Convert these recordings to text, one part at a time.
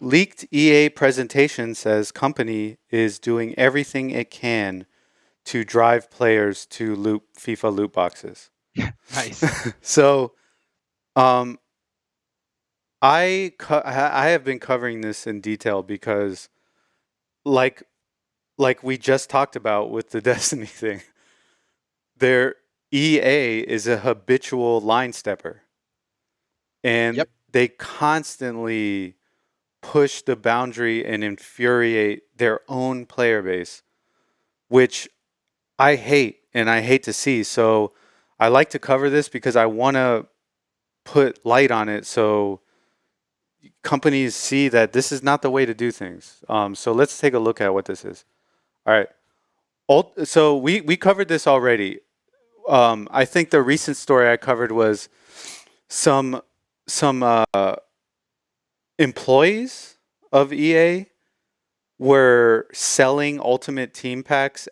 Leaked EA presentation says company is doing everything it can to drive players to FIFA loot boxes. Nice. So, um, I have been covering this in detail because, like like we just talked about with the Destiny thing, their EA is a habitual line stepper, and Yep. they constantly push the boundary and infuriate their own player base, which I hate and I hate to see. So I like to cover this because I want to put light on it so companies see that this is not the way to do things. So let's take a look at what this is. All right. So we covered this already. I think the recent story I covered was some some employees of EA were selling Ultimate Team packs.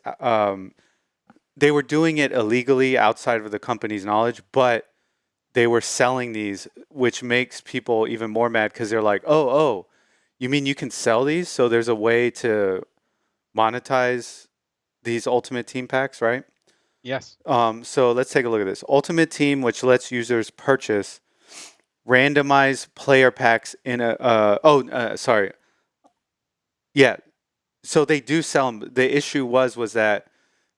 They were doing it illegally outside of the company's knowledge, but they were selling these, which makes people even more mad because they're like, oh, you mean you can sell these? So there's a way to monetize these Ultimate Team packs, right? Yes. So let's take a look at this. Ultimate Team, which lets users purchase randomized player packs in a. Sorry. Yeah. So they do sell them. The issue was that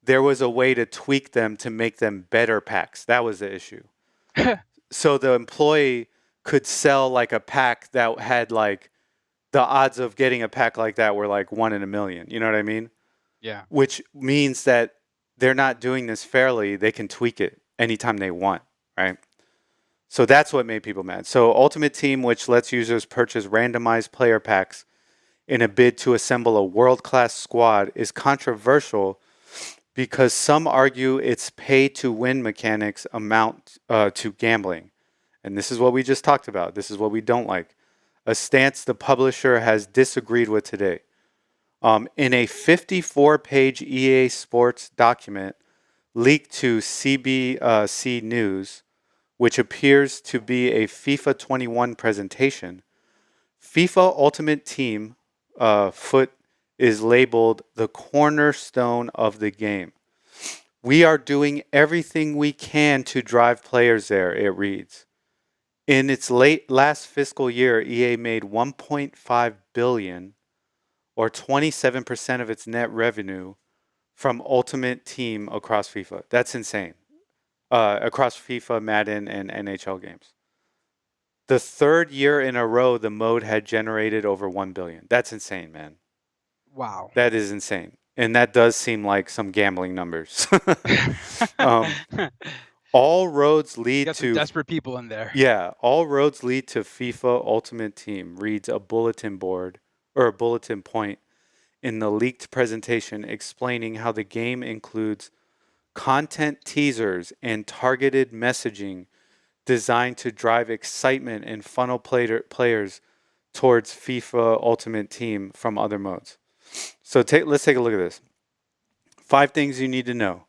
there was a way to tweak them to make them better packs. That was the issue. So the employee could sell like a pack that had like the odds of getting a pack like that were like 1 in a million. You know what I mean? Yeah. Which means that they're not doing this fairly. They can tweak it anytime they want, right? So that's what made people mad. So Ultimate Team, which lets users purchase randomized player packs in a bid to assemble a world-class squad, is controversial because some argue its pay-to-win mechanics amount to gambling. And this is what we just talked about. This is what we don't like. A stance the publisher has disagreed with today. In a 54-page EA Sports document leaked to CBC News, which appears to be a FIFA 21 presentation, FIFA Ultimate Team foot is labeled the cornerstone of the game. We are doing everything we can to drive players there, it reads. In its last fiscal year, EA made 1.5 billion or 27% of its net revenue from Ultimate Team across FIFA. That's insane. Across FIFA, Madden, and NHL games. The third year in a row, the mode had generated over 1 billion. That's insane, man. Wow. That is insane. And that does seem like some gambling numbers. um, all roads lead Got some to desperate people in there. Yeah, all roads lead to FIFA Ultimate Team, reads a bulletin board or a bulletin point in the leaked presentation explaining how the game includes content teasers and targeted messaging designed to drive excitement and funnel players towards FIFA Ultimate Team from other modes. So let's take a look at this. 5 things you need to know.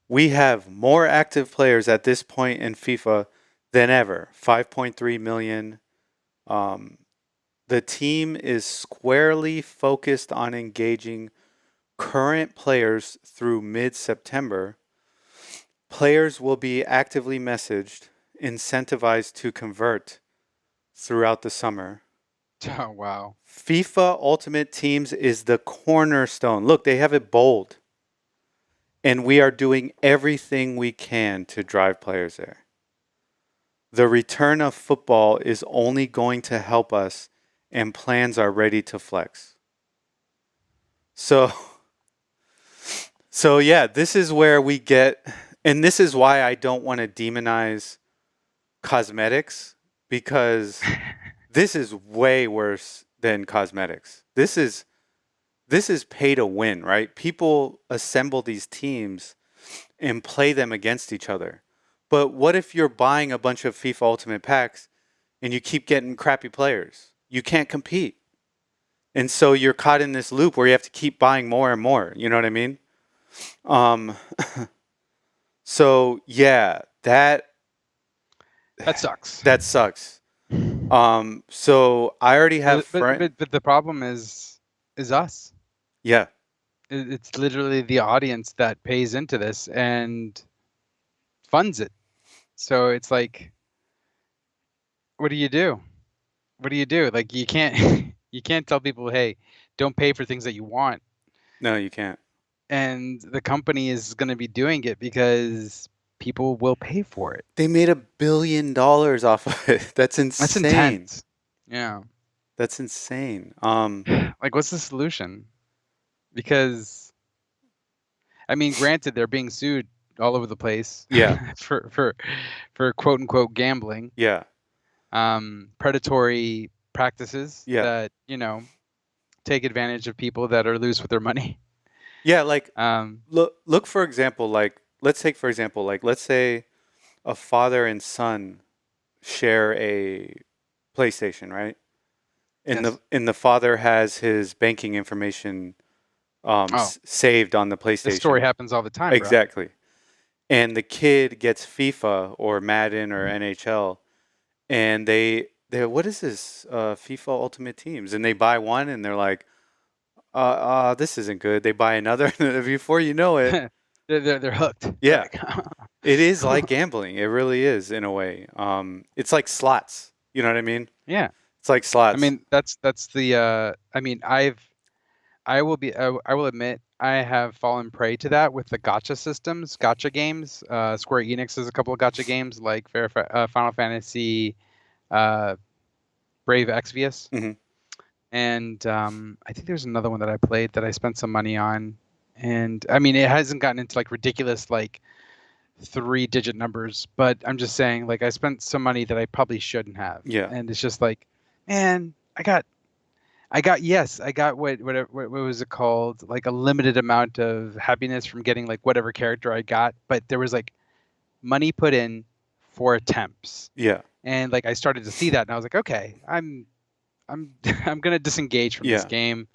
We have more active players at this point in FIFA than ever. 5.3 million. Um, the team is squarely focused on engaging current players through mid September. Players will be actively messaged, incentivized to convert throughout the summer. Oh, wow. FIFA Ultimate Teams is the cornerstone. Look, they have it bold. And we are doing everything we can to drive players there. The return of football is only going to help us, and plans are ready to flex. So, so yeah, this is where we get, and this is why I don't want to demonize cosmetics because this is way worse than cosmetics. This is pay to win, right? People assemble these teams and play them against each other. But what if you're buying a bunch of FIFA Ultimate packs and you keep getting crappy players? You can't compete. And so you're caught in this loop where you have to keep buying more and more. You know what I mean? Um, so yeah, that That sucks. that sucks. So I already have friend. But the problem is us. Yeah, It's literally the audience that pays into this and funds it. So it's like, what do you do? What do you do? Like you can't you can't tell people, hey, don't pay for things that you want. no, you can't. And the company is going to be doing it because people will pay for it. They made $1 billion off of it. That's That's insane. intense. Yeah. That's insane. Like, what's the solution? Because I mean, granted, they're being sued all over the place Yeah, for quote unquote gambling, yeah, predatory practices yeah, that take advantage of people that are loose with their money. yeah. Like, Um, look for example. Like, let's take for example. Like, let's say a father and son share a PlayStation, right? And the yes. and the father has his banking information Oh, saved on the this story PlayStation. happens all the time, bro. Exactly. And the kid gets FIFA or Madden or NHL, and they what is this FIFA Ultimate Teams? And they buy one, and they're like, this isn't good. They buy another, and before you know it, They're hooked. They're yeah, like, it is like gambling. It really is in a way. It's like slots. You know what I mean? yeah. It's like I slots. mean, that's the. I mean, I will admit I have fallen prey to that with the gotcha systems, gotcha games. Square Enix has a couple of gotcha games like Final Fantasy, uh, Brave Exvius, Hmm. and I think there's another one that I played that I spent some money on. And I mean, it hasn't gotten into like ridiculous like three-digit numbers, but I'm just saying like I spent some money that I probably shouldn't have, Yeah. and it's just like, man, I got what was it called? Like a limited amount of happiness from getting like whatever character I got, but there was like money put in for attempts. Yeah. And like I started to see that and I was like, okay, I'm I'm gonna disengage from this Yeah. game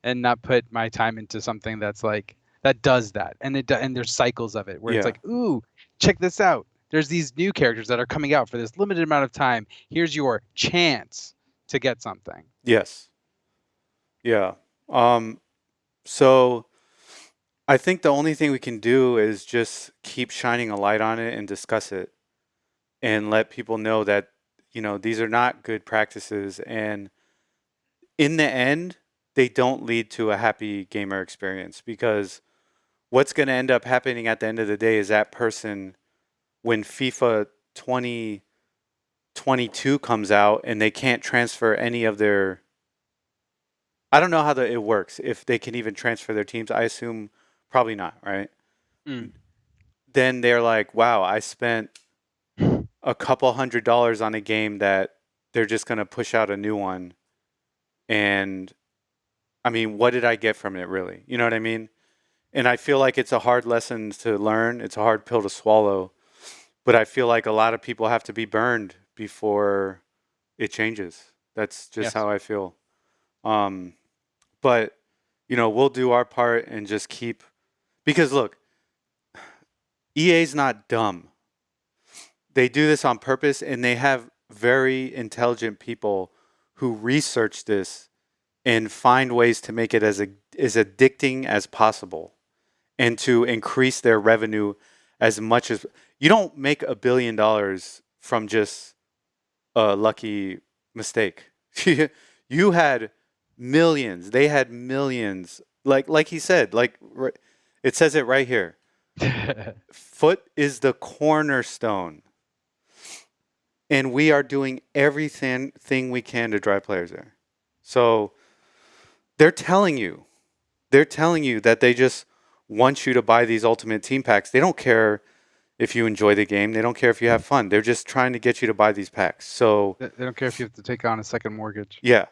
and not put my time into something that's like that does that. And there's cycles of it where it's Yeah. like, ooh, check this out. There's these new characters that are coming out for this limited amount of time. Here's your chance to get something. Yes. Yeah. Um, so I think the only thing we can do is just keep shining a light on it and discuss it and let people know that, these are not good practices. And in the end, they don't lead to a happy gamer experience because what's going to end up happening at the end of the day is that person, when FIFA 2022 comes out and they can't transfer any of their, I don't know how it works, if they can even transfer their teams. I assume probably not, right? Mm. Then they're like, wow, I spent a couple $100 on a game that they're just going to push out a new one. And I mean, what did I get from it really? You know what I mean? And I feel like it's a hard lesson to learn. It's a hard pill to swallow. But I feel like a lot of people have to be burned before it changes. That's just Yes. how I feel. Um, but, we'll do our part and just keep. Because look, EA's not dumb. They do this on purpose, and they have very intelligent people who research this and find ways to make it as addicting as possible and to increase their revenue as much as you don't make $1 billion from just a lucky mistake. You had millions. They had millions. Like he said, it says it right here. Foot is the cornerstone, and we are doing everything we can to drive players there. So they're telling you, that they just want you to buy these ultimate team packs. They don't care if you enjoy the game. They don't care if you have fun. They're just trying to get you to buy these packs. So They don't care if you have to take on a second mortgage. yeah.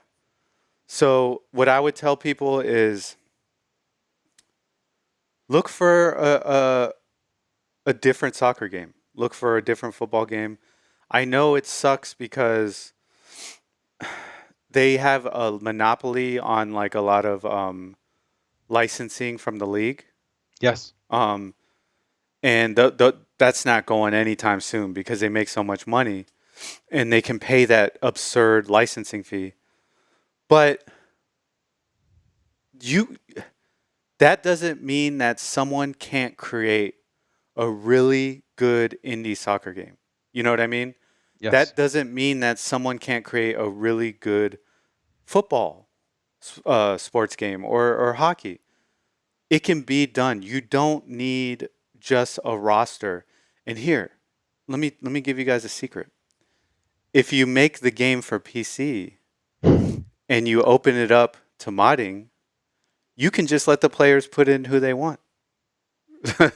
So what I would tell people is look for a different soccer game. Look for a different football game. I know it sucks because they have a monopoly on like a lot of licensing from the league. Yes. Um, and that's not going anytime soon because they make so much money. and they can pay that absurd licensing fee. But you that doesn't mean that someone can't create a really good indie soccer game. You know what I mean? Yes. That doesn't mean that someone can't create a really good football sports game or hockey. It can be done. You don't need just a roster. And here, let me give you guys a secret. If you make the game for PC and you open it up to modding, you can just let the players put in who they want.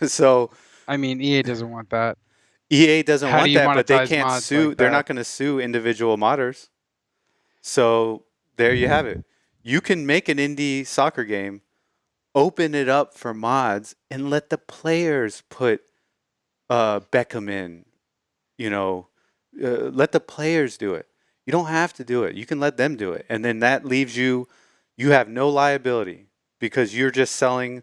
So I mean, EA doesn't want that. EA doesn't How do want you that, but they monetize can't mods sue. like They're that? not going to sue individual modders. So there you have it. You can make an indie soccer game, open it up for mods, and let the players put Beckham in. You know, let the players do it. You don't have to do it. You can let them do it, and then that leaves you. You have no liability because you're just selling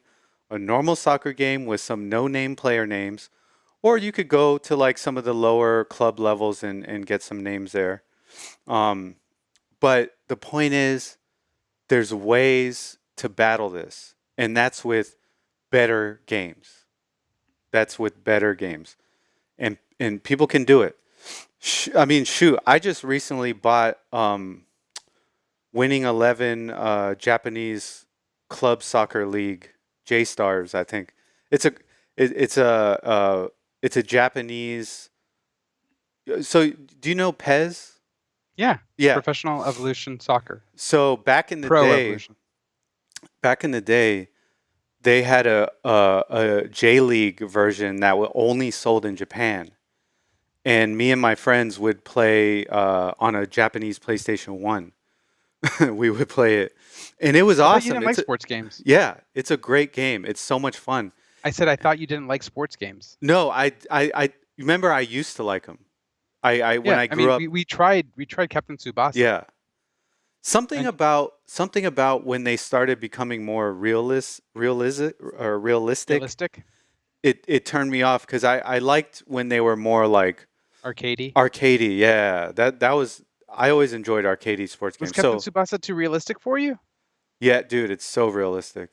a normal soccer game with some no-name player names, or you could go to like some of the lower club levels and get some names there. Um, but the point is, there's ways to battle this, and that's with better games. That's with better games, and people can do it. I mean, shoot, I just recently bought Winning 11 Japanese Club Soccer League J Stars. I think it's a it's a Japanese. So do you know Pez? Yeah. Yeah. Professional Evolution Soccer. So Pro Evolution. back in the day, they had a J League version that was only sold in Japan, and me and my friends would play on a Japanese PlayStation One. We would play it, and it was I thought you awesome. didn't like sports games. Yeah, it's a great game. It's so much fun. I said I thought you didn't like sports games. No, I remember I used to like them. I when Yeah, I I grew mean, up, we tried Captain Tsubasa. yeah. And Something about when they started becoming more realistic. realistic, It turned me off because I liked when they were more like arcadey. arcadey. Yeah, that was I always enjoyed arcadey sports Was games. Captain So Tsubasa too realistic for you? yeah, dude, it's so realistic.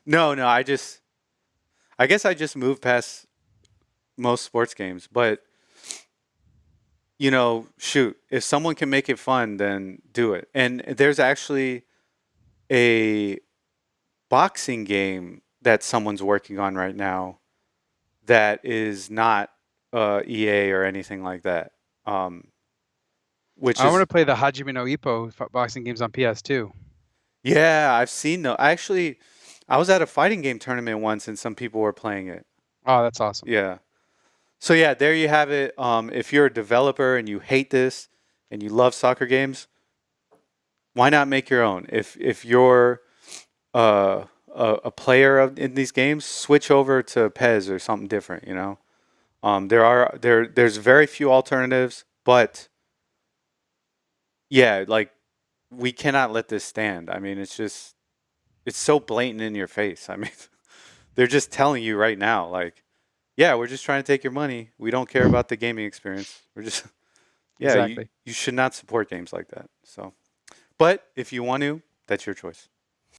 No, I guess I just moved past most sports games, but shoot, if someone can make it fun, then do it. And there's actually a boxing game that someone's working on right now that is not EA or anything like that. Which I want is to play the Hajime no Ippo boxing games on PS2. yeah, I've seen though. Actually, I was at a fighting game tournament once, and some people were playing it. Oh, that's awesome. Yeah. So yeah, there you have it. If you're a developer and you hate this and you love soccer games, why not make your own? If you're a player in these games, switch over to Pez or something different. There's very few alternatives, but yeah, like we cannot let this stand. I mean, it's so blatant in your face. I mean, they're just telling you right now, like, yeah, we're just trying to take your money. We don't care about the gaming experience. We're just yeah, Exactly. you should not support games like that. So, but if you want to, that's your choice.